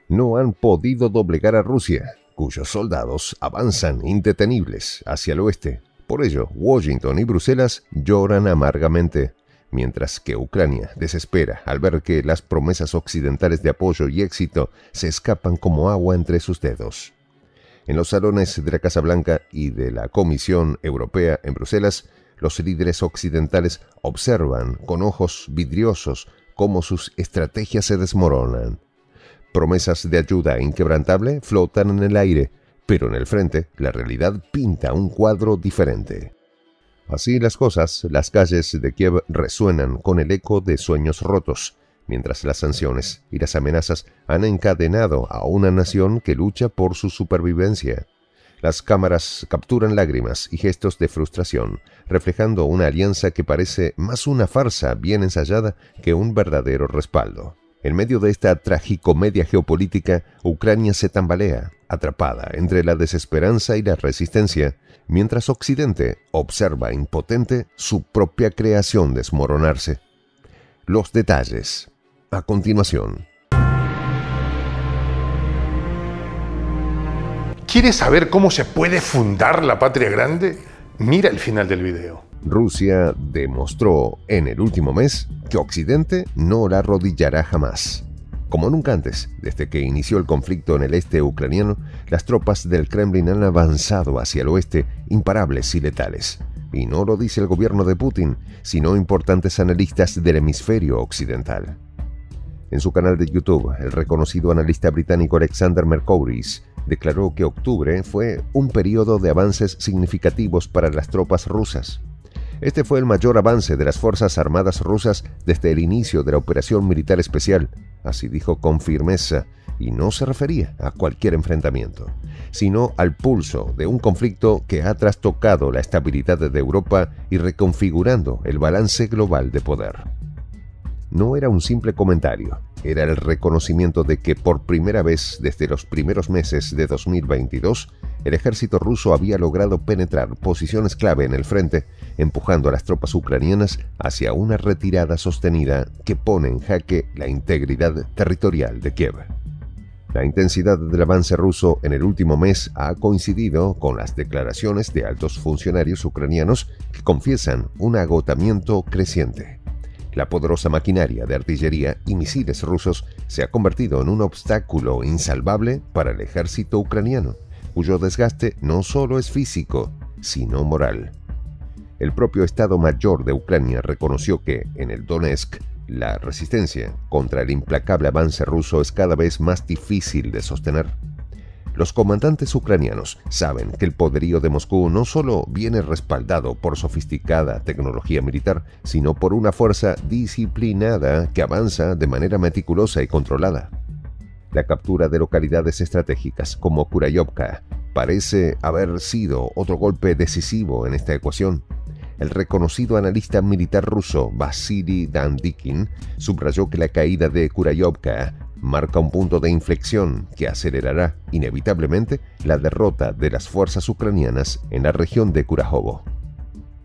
no han podido doblegar a Rusia, cuyos soldados avanzan indetenibles hacia el oeste. Por ello, Washington y Bruselas lloran amargamente, mientras que Ucrania desespera al ver que las promesas occidentales de apoyo y éxito se escapan como agua entre sus dedos. En los salones de la Casa Blanca y de la Comisión Europea en Bruselas, los líderes occidentales observan con ojos vidriosos cómo sus estrategias se desmoronan. Promesas de ayuda inquebrantable flotan en el aire, pero en el frente la realidad pinta un cuadro diferente. Así las cosas, las calles de Kiev resuenan con el eco de sueños rotos, mientras las sanciones y las amenazas han encadenado a una nación que lucha por su supervivencia. Las cámaras capturan lágrimas y gestos de frustración, reflejando una alianza que parece más una farsa bien ensayada que un verdadero respaldo. En medio de esta tragicomedia geopolítica, Ucrania se tambalea, atrapada entre la desesperanza y la resistencia, mientras Occidente observa impotente su propia creación desmoronarse. Los detalles, a continuación. ¿Quieres saber cómo se puede fundar la patria grande? Mira el final del video. Rusia demostró en el último mes que Occidente no la arrodillará jamás. Como nunca antes, desde que inició el conflicto en el este ucraniano, las tropas del Kremlin han avanzado hacia el oeste, imparables y letales. Y no lo dice el gobierno de Putin, sino importantes analistas del hemisferio occidental. En su canal de YouTube, el reconocido analista británico Alexander Mercouris declaró que octubre fue un periodo de avances significativos para las tropas rusas. Este fue el mayor avance de las Fuerzas Armadas rusas desde el inicio de la operación militar especial, así dijo con firmeza, y no se refería a cualquier enfrentamiento, sino al pulso de un conflicto que ha trastocado la estabilidad de Europa y reconfigurando el balance global de poder. No era un simple comentario, era el reconocimiento de que por primera vez desde los primeros meses de 2022, el ejército ruso había logrado penetrar posiciones clave en el frente, empujando a las tropas ucranianas hacia una retirada sostenida que pone en jaque la integridad territorial de Kiev. La intensidad del avance ruso en el último mes ha coincidido con las declaraciones de altos funcionarios ucranianos que confiesan un agotamiento creciente. La poderosa maquinaria de artillería y misiles rusos se ha convertido en un obstáculo insalvable para el ejército ucraniano, cuyo desgaste no solo es físico, sino moral. El propio Estado Mayor de Ucrania reconoció que, en el Donetsk, la resistencia contra el implacable avance ruso es cada vez más difícil de sostener. Los comandantes ucranianos saben que el poderío de Moscú no solo viene respaldado por sofisticada tecnología militar, sino por una fuerza disciplinada que avanza de manera meticulosa y controlada. La captura de localidades estratégicas como Kurayovka parece haber sido otro golpe decisivo en esta ecuación. El reconocido analista militar ruso Vasily Dandikin subrayó que la caída de Kurayovka marca un punto de inflexión que acelerará inevitablemente la derrota de las fuerzas ucranianas en la región de Kurajovo.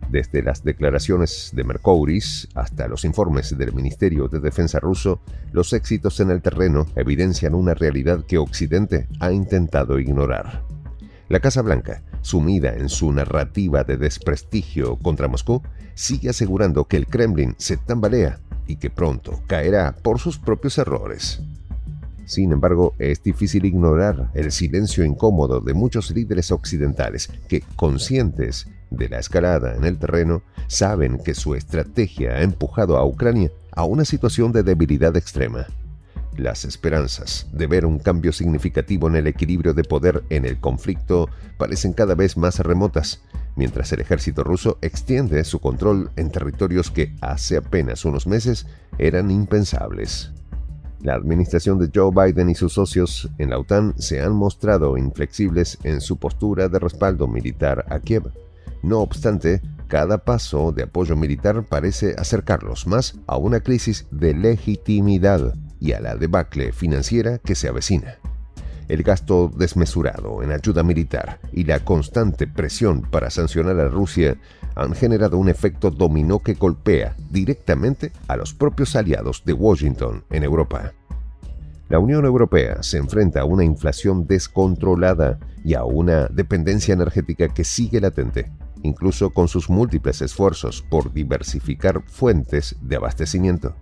Desde las declaraciones de Mercouris hasta los informes del Ministerio de Defensa ruso, los éxitos en el terreno evidencian una realidad que Occidente ha intentado ignorar. La Casa Blanca, sumida en su narrativa de desprestigio contra Moscú, sigue asegurando que el Kremlin se tambalea y que pronto caerá por sus propios errores. Sin embargo, es difícil ignorar el silencio incómodo de muchos líderes occidentales que, conscientes de la escalada en el terreno, saben que su estrategia ha empujado a Ucrania a una situación de debilidad extrema. Las esperanzas de ver un cambio significativo en el equilibrio de poder en el conflicto parecen cada vez más remotas, mientras el ejército ruso extiende su control en territorios que hace apenas unos meses eran impensables. La administración de Joe Biden y sus socios en la OTAN se han mostrado inflexibles en su postura de respaldo militar a Kiev. No obstante, cada paso de apoyo militar parece acercarlos más a una crisis de legitimidad y a la debacle financiera que se avecina. El gasto desmesurado en ayuda militar y la constante presión para sancionar a Rusia han generado un efecto dominó que golpea directamente a los propios aliados de Washington en Europa. La Unión Europea se enfrenta a una inflación descontrolada y a una dependencia energética que sigue latente, incluso con sus múltiples esfuerzos por diversificar fuentes de abastecimiento.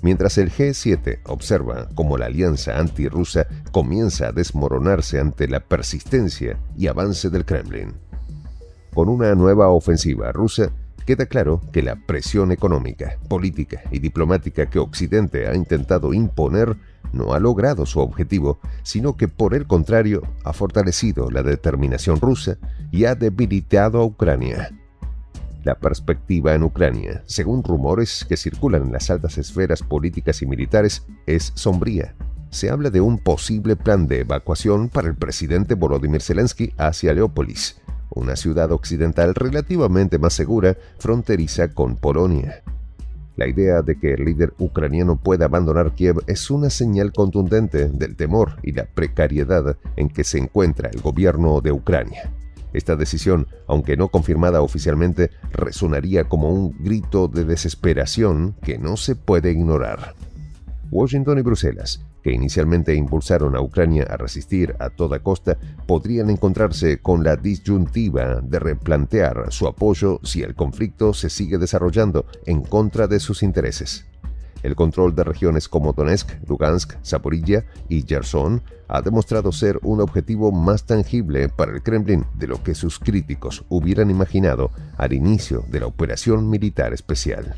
Mientras el G7 observa cómo la alianza antirrusa comienza a desmoronarse ante la persistencia y avance del Kremlin. Con una nueva ofensiva rusa, queda claro que la presión económica, política y diplomática que Occidente ha intentado imponer no ha logrado su objetivo, sino que por el contrario ha fortalecido la determinación rusa y ha debilitado a Ucrania. La perspectiva en Ucrania, según rumores que circulan en las altas esferas políticas y militares, es sombría. Se habla de un posible plan de evacuación para el presidente Volodymyr Zelensky hacia Leópolis, una ciudad occidental relativamente más segura, fronteriza con Polonia. La idea de que el líder ucraniano pueda abandonar Kiev es una señal contundente del temor y la precariedad en que se encuentra el gobierno de Ucrania. Esta decisión, aunque no confirmada oficialmente, resonaría como un grito de desesperación que no se puede ignorar. Washington y Bruselas, que inicialmente impulsaron a Ucrania a resistir a toda costa, podrían encontrarse con la disyuntiva de replantear su apoyo si el conflicto se sigue desarrollando en contra de sus intereses. El control de regiones como Donetsk, Lugansk, Zaporilla y Jersón ha demostrado ser un objetivo más tangible para el Kremlin de lo que sus críticos hubieran imaginado al inicio de la operación militar especial.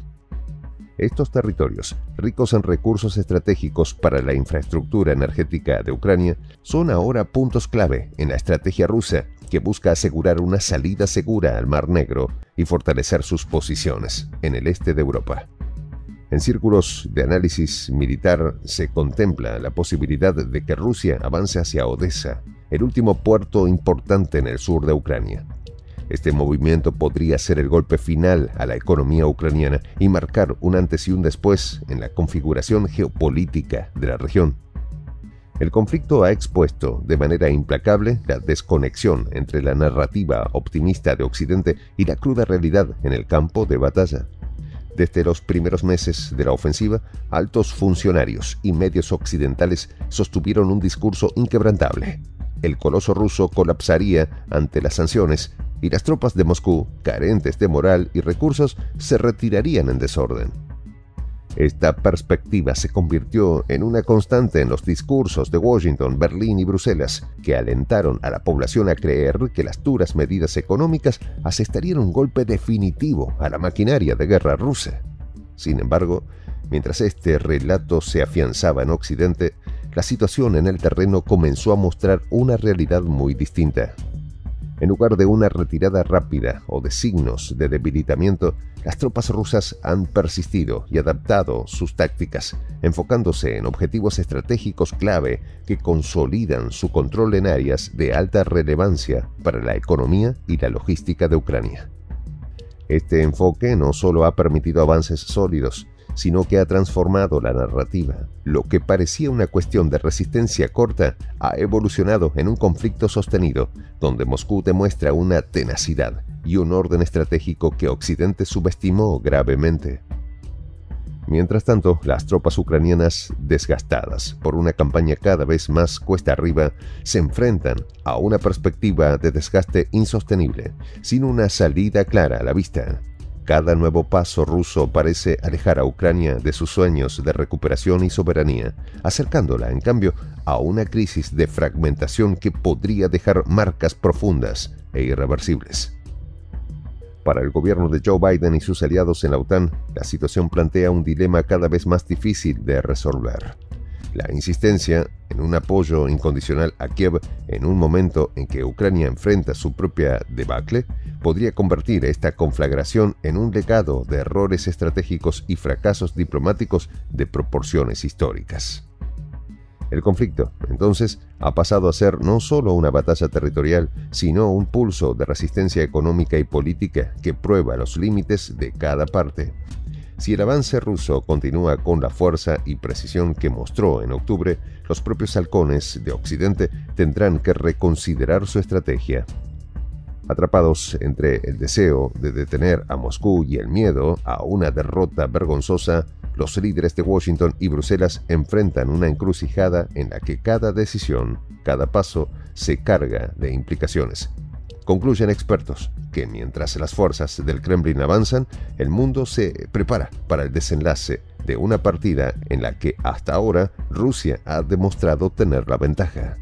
Estos territorios, ricos en recursos estratégicos para la infraestructura energética de Ucrania, son ahora puntos clave en la estrategia rusa que busca asegurar una salida segura al Mar Negro y fortalecer sus posiciones en el este de Europa. En círculos de análisis militar se contempla la posibilidad de que Rusia avance hacia Odessa, el último puerto importante en el sur de Ucrania. Este movimiento podría ser el golpe final a la economía ucraniana y marcar un antes y un después en la configuración geopolítica de la región. El conflicto ha expuesto de manera implacable la desconexión entre la narrativa optimista de Occidente y la cruda realidad en el campo de batalla. Desde los primeros meses de la ofensiva, altos funcionarios y medios occidentales sostuvieron un discurso inquebrantable. El coloso ruso colapsaría ante las sanciones y las tropas de Moscú, carentes de moral y recursos, se retirarían en desorden. Esta perspectiva se convirtió en una constante en los discursos de Washington, Berlín y Bruselas, que alentaron a la población a creer que las duras medidas económicas asestarían un golpe definitivo a la maquinaria de guerra rusa. Sin embargo, mientras este relato se afianzaba en Occidente, la situación en el terreno comenzó a mostrar una realidad muy distinta. En lugar de una retirada rápida o de signos de debilitamiento, las tropas rusas han persistido y adaptado sus tácticas, enfocándose en objetivos estratégicos clave que consolidan su control en áreas de alta relevancia para la economía y la logística de Ucrania. Este enfoque no solo ha permitido avances sólidos, sino que ha transformado la narrativa. Lo que parecía una cuestión de resistencia corta ha evolucionado en un conflicto sostenido, donde Moscú demuestra una tenacidad y un orden estratégico que Occidente subestimó gravemente. Mientras tanto, las tropas ucranianas, desgastadas por una campaña cada vez más cuesta arriba, se enfrentan a una perspectiva de desgaste insostenible, sin una salida clara a la vista. Cada nuevo paso ruso parece alejar a Ucrania de sus sueños de recuperación y soberanía, acercándola, en cambio, a una crisis de fragmentación que podría dejar marcas profundas e irreversibles. Para el gobierno de Joe Biden y sus aliados en la OTAN, la situación plantea un dilema cada vez más difícil de resolver. La insistencia en un apoyo incondicional a Kiev en un momento en que Ucrania enfrenta su propia debacle podría convertir esta conflagración en un legado de errores estratégicos y fracasos diplomáticos de proporciones históricas. El conflicto, entonces, ha pasado a ser no solo una batalla territorial, sino un pulso de resistencia económica y política que prueba los límites de cada parte. Si el avance ruso continúa con la fuerza y precisión que mostró en octubre, los propios halcones de Occidente tendrán que reconsiderar su estrategia. Atrapados entre el deseo de detener a Moscú y el miedo a una derrota vergonzosa, los líderes de Washington y Bruselas enfrentan una encrucijada en la que cada decisión, cada paso, se carga de implicaciones. Concluyen expertos que mientras las fuerzas del Kremlin avanzan, el mundo se prepara para el desenlace de una partida en la que hasta ahora Rusia ha demostrado tener la ventaja.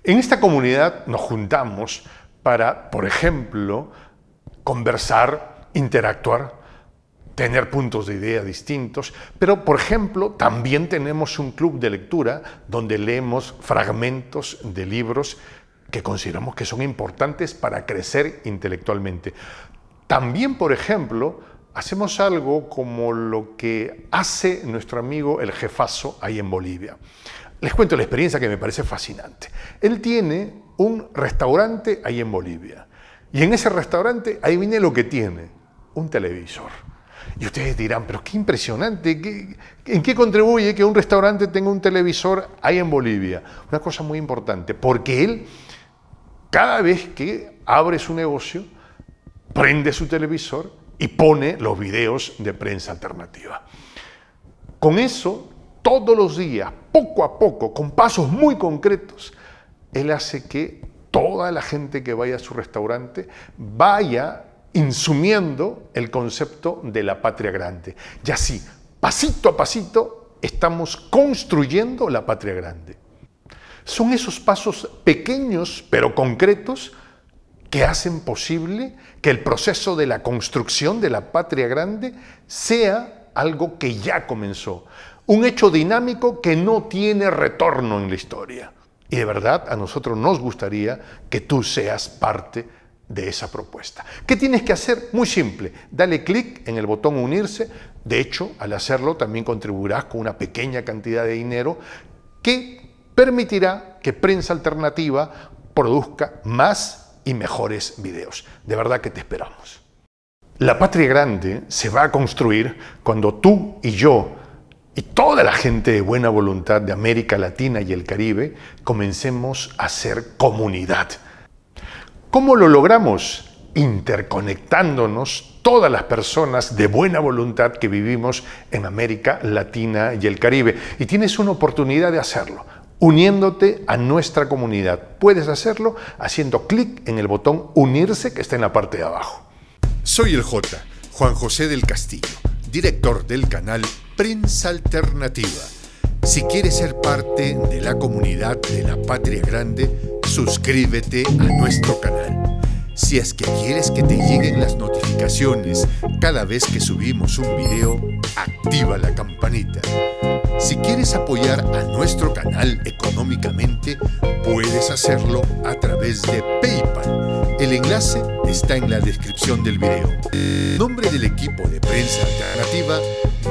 En esta comunidad nos juntamos para, por ejemplo, conversar, interactuar, tener puntos de idea distintos, pero, por ejemplo, también tenemos un club de lectura donde leemos fragmentos de libros que consideramos que son importantes para crecer intelectualmente. También, por ejemplo, hacemos algo como lo que hace nuestro amigo el jefazo ahí en Bolivia. Les cuento la experiencia que me parece fascinante. Él tiene un restaurante ahí en Bolivia. Y en ese restaurante, ahí viene lo que tiene, un televisor. Y ustedes dirán, pero qué impresionante, ¿en qué contribuye que un restaurante tenga un televisor ahí en Bolivia? Una cosa muy importante, porque él, cada vez que abre su negocio, prende su televisor y pone los videos de Prensa Alternativa. Con eso, todos los días, poco a poco, con pasos muy concretos, él hace que toda la gente que vaya a su restaurante vaya insumiendo el concepto de la patria grande. Y así, pasito a pasito, estamos construyendo la patria grande. Son esos pasos pequeños pero concretos que hacen posible que el proceso de la construcción de la patria grande sea algo que ya comenzó. Un hecho dinámico que no tiene retorno en la historia. Y de verdad a nosotros nos gustaría que tú seas parte de esa propuesta. ¿Qué tienes que hacer? Muy simple. Dale clic en el botón unirse. De hecho, al hacerlo también contribuirás con una pequeña cantidad de dinero que permitirá que Prensa Alternativa produzca más y mejores videos. De verdad que te esperamos. La patria grande se va a construir cuando tú y yo y toda la gente de buena voluntad de América Latina y el Caribe comencemos a ser comunidad. ¿Cómo lo logramos? Interconectándonos todas las personas de buena voluntad que vivimos en América Latina y el Caribe. Y tienes una oportunidad de hacerlo, uniéndote a nuestra comunidad. Puedes hacerlo haciendo clic en el botón unirse que está en la parte de abajo. Soy el J, Juan José del Castillo, director del canal Prensa Alternativa. Si quieres ser parte de la comunidad de la Patria Grande, suscríbete a nuestro canal. Si es que quieres que te lleguen las notificaciones cada vez que subimos un video, activa la campanita. Si quieres apoyar a nuestro canal económicamente, puedes hacerlo a través de PayPal. El enlace está en la descripción del video. En nombre del equipo de Prensa Alternativa,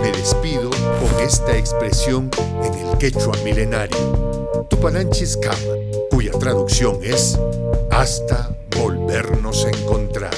me despido con esta expresión en el quechua milenario, Tupananchis Kama, cuya traducción es hasta volvernos a encontrar.